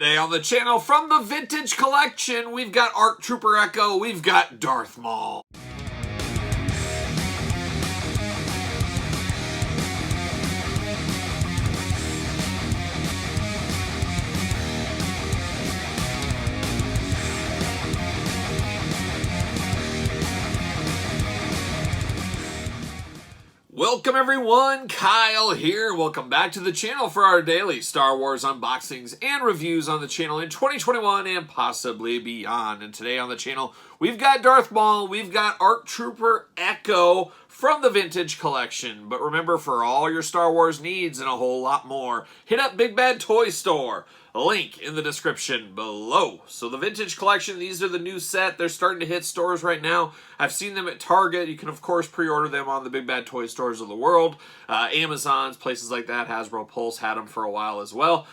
Today on the channel, from the Vintage Collection, we've got ARC Trooper Echo, we've got Darth Maul. Welcome everyone, Kyle here. Welcome back to the channel for our daily Star Wars unboxings and reviews on the channel in 2021 and possibly beyond. And today on the channel, we've got Darth Maul, we've got ARC Trooper Echo from the Vintage Collection. But remember, for all your Star Wars needs and a whole lot more, hit up Big Bad Toy Store. Link in the description below. So the Vintage Collection, these are the new set. They're starting to hit stores right now. I've seen them at Target. You can, of course, pre-order them on the Big Bad Toy Stores of the world. Amazon's, places like that. Hasbro Pulse had them for a while as well.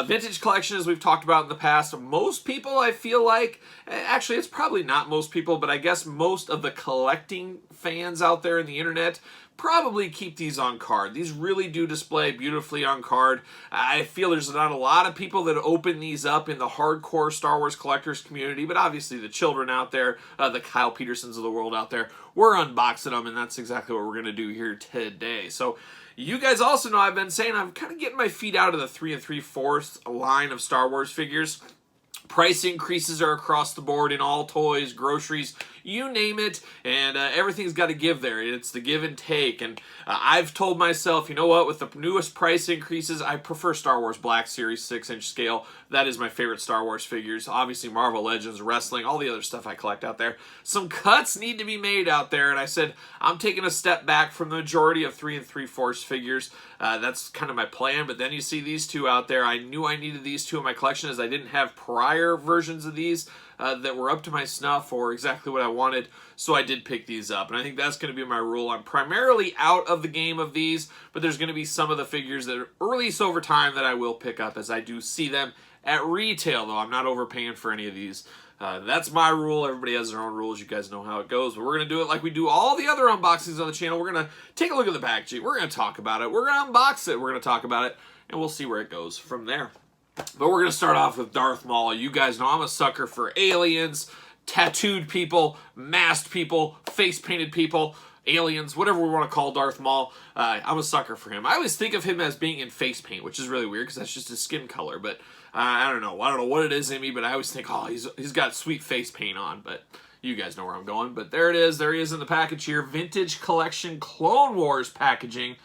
Vintage Collection, as we've talked about in the past, most people, I feel like, actually it's probably not most people, but I guess most of the collecting fans out there in the internet probably keep these on card. These really do display beautifully on card. I feel there's not a lot of people that open these up in the hardcore Star Wars collectors community, but obviously the children out there, the Kyle Petersons of the world out there, we're unboxing them, and that's exactly what we're going to do here today. So you guys also know I've been saying I'm kind of getting my feet out of the 3 3/4 line of Star Wars figures. Price increases are across the board in all toys, groceries, you name it, and everything's got to give there. It's the give and take, and I've told myself, you know what, with the newest price increases, I prefer Star Wars Black Series 6-inch scale. That is my favorite Star Wars figures. Obviously, Marvel Legends, wrestling, all the other stuff I collect out there. Some cuts need to be made out there, and I said, I'm taking a step back from the majority of 3 3/4 figures. That's kind of my plan, but then you see these two out there. I knew I needed these two in my collection as I didn't have prior versions of these that were up to my snuff or exactly what I wanted, so I did pick these up, and I think that's going to be my rule. I'm primarily out of the game of these, but there's going to be some of the figures that are released over time that I will pick up as I do see them at retail, though. I'm not overpaying for any of these. That's my rule. Everybody has their own rules. You guys know how it goes, but we're going to do it like we do all the other unboxings on the channel. We're going to take a look at the packaging. We're going to talk about it. We're going to unbox it. We're going to talk about it, and we'll see where it goes from there. But we're going to start off with Darth Maul. You guys know I'm a sucker for aliens, tattooed people, masked people, face-painted people, aliens, whatever we want to call Darth Maul. I'm a sucker for him. I always think of him as being in face paint, which is really weird because that's just his skin color. But I don't know what it is in me, but I always think, oh, he's got sweet face paint on. But you guys know where I'm going. But there it is. There he is in the package here. Vintage Collection Clone Wars packaging.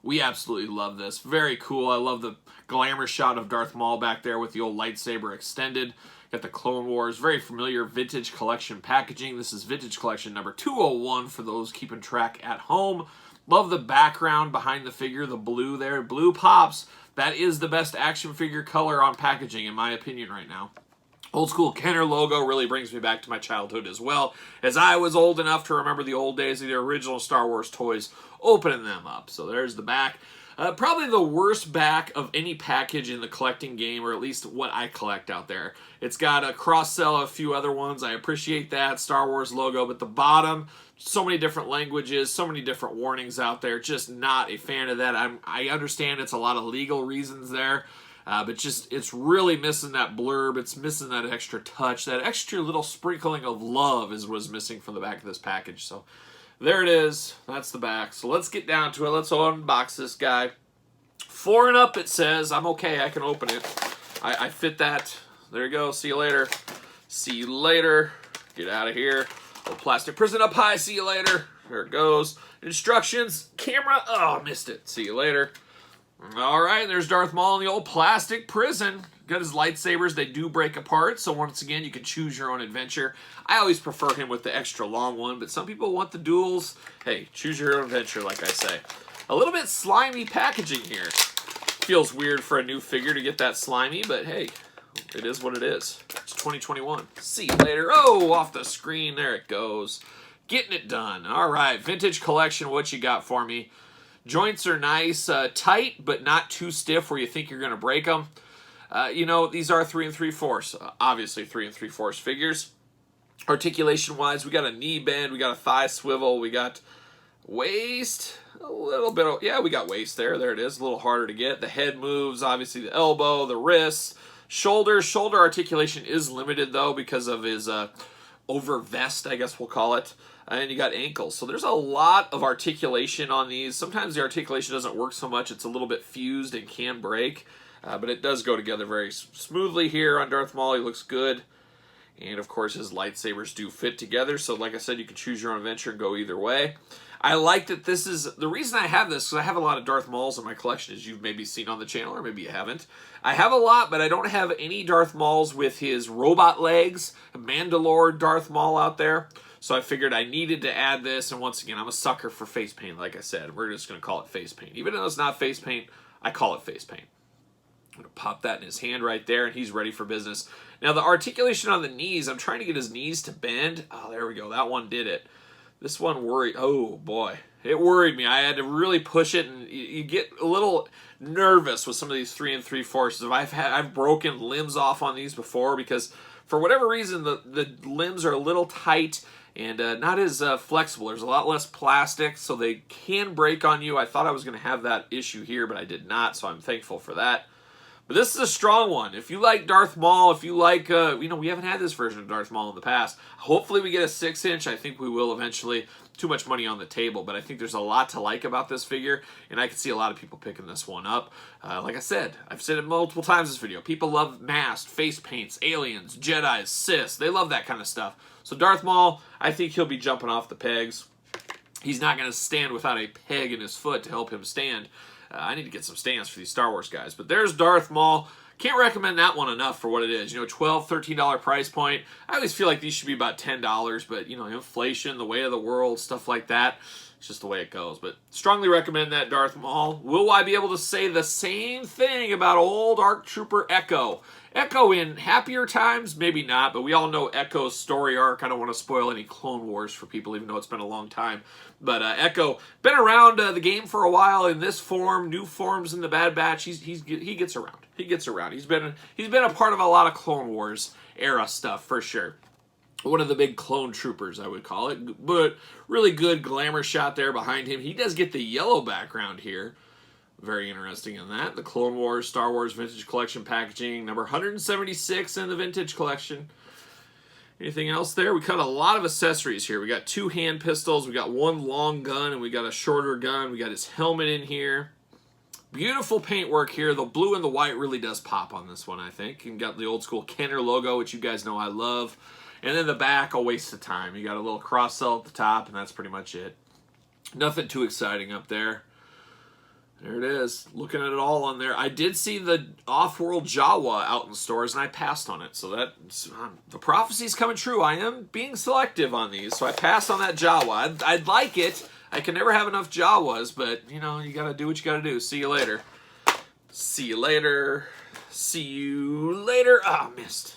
We absolutely love this. Very cool. I love the glamour shot of Darth Maul back there with the old lightsaber extended. Got the Clone Wars. Very familiar Vintage Collection packaging. This is Vintage Collection number 201 for those keeping track at home. Love the background behind the figure, the blue there. Blue pops. That is the best action figure color on packaging, in my opinion, right now. Old school Kenner logo really brings me back to my childhood as well, as I was old enough to remember the old days of the original Star Wars toys, opening them up. So there's the back. Probably the worst back of any package in the collecting game, or at least what I collect out there. It's got a cross-sell a few other ones. I appreciate that Star Wars logo, but the bottom, so many different languages, so many different warnings out there. Just not a fan of that. I understand it's a lot of legal reasons there. But just, it's really missing that blurb. It's missing that extra touch. That extra little sprinkling of love was missing from the back of this package. So there it is. That's the back. So let's get down to it. Let's unbox this guy. 4 and up, it says. I'm okay. I can open it. I fit that. There you go. See you later. See you later. Get out of here. Little plastic prison up high. See you later. There it goes. Instructions. Camera. Oh, missed it. See you later. All right, there's Darth Maul in the old plastic prison. Got his lightsabers. They do break apart, so once again, you can choose your own adventure. I always prefer him with the extra long one, but some people want the duals. Hey, choose your own adventure, like I say. A little bit slimy packaging here. Feels weird for a new figure to get that slimy, but hey, it is what it is. It's 2021. See you later. Oh, off the screen. There it goes. Getting it done. All right, Vintage Collection, what you got for me? Joints are nice, tight, but not too stiff where you think you're going to break them. You know, these are 3 3/4, obviously 3 3/4 figures. Articulation-wise, we got a knee bend, we got a thigh swivel, we got waist, a little bit, yeah, we got waist there. There it is, a little harder to get. The head moves, obviously the elbow, the wrists, Shoulder articulation is limited though because of his over vest, I guess we'll call it. And you got ankles. So there's a lot of articulation on these. Sometimes the articulation doesn't work so much. It's a little bit fused and can break. But it does go together very smoothly here on Darth Maul. He looks good. And of course his lightsabers do fit together. So like I said, you can choose your own adventure and go either way. I like that this is, the reason I have this, because I have a lot of Darth Mauls in my collection, as you've maybe seen on the channel, or maybe you haven't. I have a lot, but I don't have any Darth Mauls with his robot legs, Mandalore Darth Maul out there. So I figured I needed to add this, and once again, I'm a sucker for face paint, like I said. We're just going to call it face paint. Even though it's not face paint, I call it face paint. I'm going to pop that in his hand right there, and he's ready for business. Now, the articulation on the knees, I'm trying to get his knees to bend. Oh, there we go. That one did it. This one worried, oh boy, it worried me. I had to really push it, and you get a little nervous with some of these 3 3/4. I've broken limbs off on these before because for whatever reason the limbs are a little tight and not as flexible. There's a lot less plastic, so they can break on you. I thought I was going to have that issue here, but I did not, so I'm thankful for that. But this is a strong one. If you like Darth Maul, if you like, we haven't had this version of Darth Maul in the past. Hopefully we get a 6-inch. I think we will eventually. Too much money on the table, but I think there's a lot to like about this figure, and I can see a lot of people picking this one up. Like I said, I've said it multiple times in this video. People love masked, face paints, aliens, Jedis, Siths. They love that kind of stuff. So Darth Maul, I think he'll be jumping off the pegs. He's not going to stand without a peg in his foot to help him stand. I need to get some stands for these Star Wars guys. But there's Darth Maul. Can't recommend that one enough for what it is. $12, $13 price point. I always feel like these should be about $10, but, inflation, the way of the world, stuff like that. It's just the way it goes. But strongly recommend that Darth Maul. Will I be able to say the same thing about old ARC Trooper Echo? Echo in happier times? Maybe not, but we all know Echo's story arc. I don't want to spoil any Clone Wars for people, even though it's been a long time. But Echo, been around the game for a while in this form, new forms in the Bad Batch. He gets around. He gets around. He's been a part of a lot of Clone Wars era stuff for sure. One of the big clone troopers, I would call it. But really good glamour shot there behind him. He does get the yellow background here. Very interesting in that. The Clone Wars, Star Wars Vintage Collection packaging, number 176 in the Vintage Collection. Anything else there? We cut a lot of accessories here. We got 2 hand pistols, we got 1 long gun, and we got a shorter gun. We got his helmet in here. Beautiful paintwork here. The blue and the white really does pop on this one, I think. You got the old school Kenner logo, which you guys know I love. And then the back, a waste of time. You got a little cross cell at the top, and that's pretty much it. Nothing too exciting up there. There it is. Looking at it all on there. I did see the Off-World Jawa out in stores, and I passed on it. So that the prophecy's coming true. I am being selective on these, so I passed on that Jawa. I'd like it. I can never have enough Jawas, but, you got to do what you got to do. See you later. See you later. See you later. Ah, missed.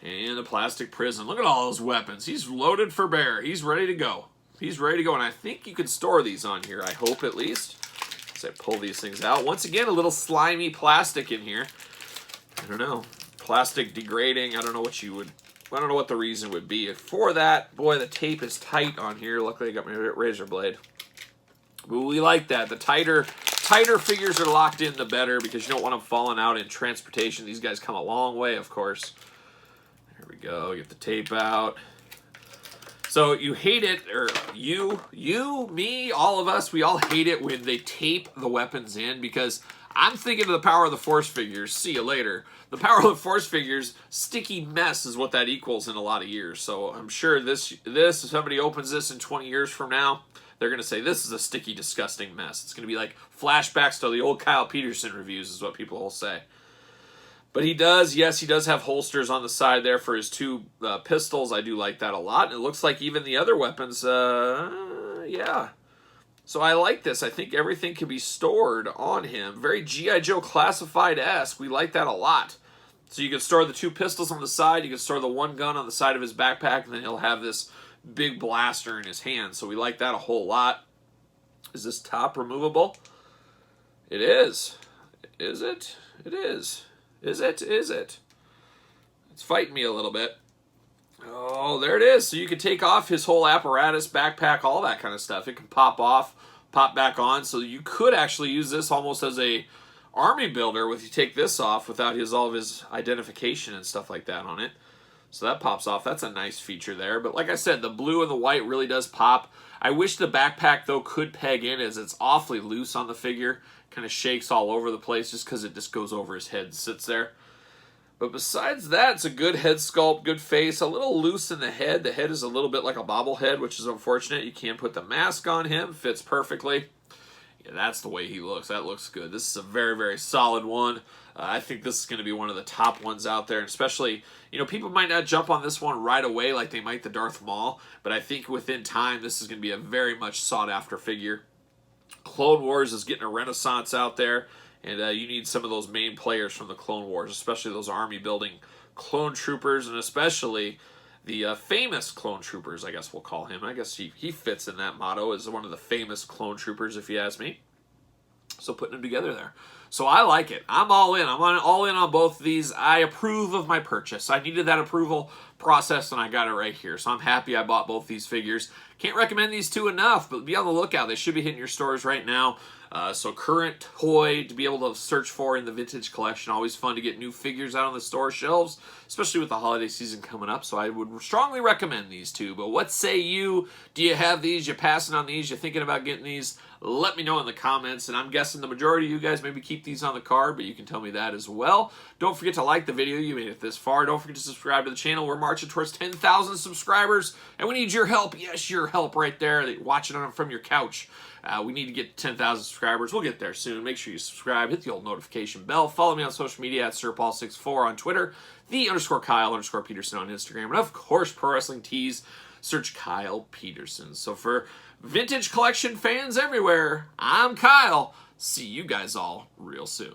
And the plastic prison. Look at all those weapons. He's loaded for bear. He's ready to go. He's ready to go, and I think you can store these on here. I hope, at least. As I pull these things out. Once again, a little slimy plastic in here. I don't know. Plastic degrading. I don't know what the reason would be for that. Boy, the tape is tight on here. Luckily, I got my razor blade. But we like that. The tighter figures are locked in, the better, because you don't want them falling out in transportation. These guys come a long way, of course. There we go. Get the tape out. So you hate it, or you, me, all of us, we all hate it when they tape the weapons in, because I'm thinking of the Power of the Force figures. See you later. The Power of the Force figures, sticky mess is what that equals in a lot of years. So I'm sure this if somebody opens this in 20 years from now, they're going to say, this is a sticky, disgusting mess. It's going to be like flashbacks to the old Kyle Peterson reviews is what people will say. But he does have holsters on the side there for his 2 pistols. I do like that a lot. And it looks like even the other weapons, yeah. So I like this. I think everything can be stored on him. Very G.I. Joe Classified-esque. We like that a lot. So you can store the 2 pistols on the side. You can store the 1 gun on the side of his backpack. And then he'll have this big blaster in his hand. So we like that a whole lot. Is this top removable? It is. Is it? It is. Is it? Is it? It's fighting me a little bit. Oh, there it is. So you can take off his whole apparatus, backpack, all that kind of stuff. It can pop off, pop back on. So you could actually use this almost as a army builder with you take this off without all of his identification and stuff like that on it. So that pops off. That's a nice feature there. But like I said, the blue and the white really does pop. I wish the backpack, though, could peg in, as it's awfully loose on the figure. Kind of shakes all over the place just because it just goes over his head and sits there. But besides that, it's a good head sculpt, good face. A little loose in the head. The head is a little bit like a bobblehead, which is unfortunate. You can't put the mask on him. Fits perfectly. Yeah, that's the way he looks. That looks good. This is a very, very solid one. I think this is going to be one of the top ones out there, and especially, you know, people might not jump on this one right away like they might the Darth Maul, but I think within time this is going to be a very much sought-after figure. Clone Wars is getting a renaissance out there, and you need some of those main players from the Clone Wars, especially those army-building clone troopers, and especially the famous clone troopers, I guess we'll call him. I guess he fits in that motto as one of the famous clone troopers, if you ask me. So putting them together there. So I like it. I'm all in. I'm all in on both of these. I approve of my purchase. I needed that approval process, and I got it right here. So I'm happy I bought both these figures. Can't recommend these two enough, but be on the lookout. They should be hitting your stores right now. So current toy to be able to search for in the vintage collection. Always fun to get new figures out on the store shelves, especially with the holiday season coming up. So I would strongly recommend these two. But what say you? Do you have these? You passing on these? You thinking about getting these? Let me know in the comments, and I'm guessing the majority of you guys maybe keep these on the card, but you can tell me that as well. Don't forget to like the video. You made it this far. Don't forget to subscribe to the channel. We're marching towards 10,000 subscribers, and we need your help. Yes, your help right there, watching it from your couch. We need to get 10,000 subscribers. We'll get there soon. Make sure you subscribe. Hit the old notification bell. Follow me on social media at SirPaul64 on Twitter, _Kyle_Peterson on Instagram, and of course, Pro Wrestling Tees. Search Kyle Peterson. So for vintage collection fans everywhere, I'm Kyle. See you guys all real soon.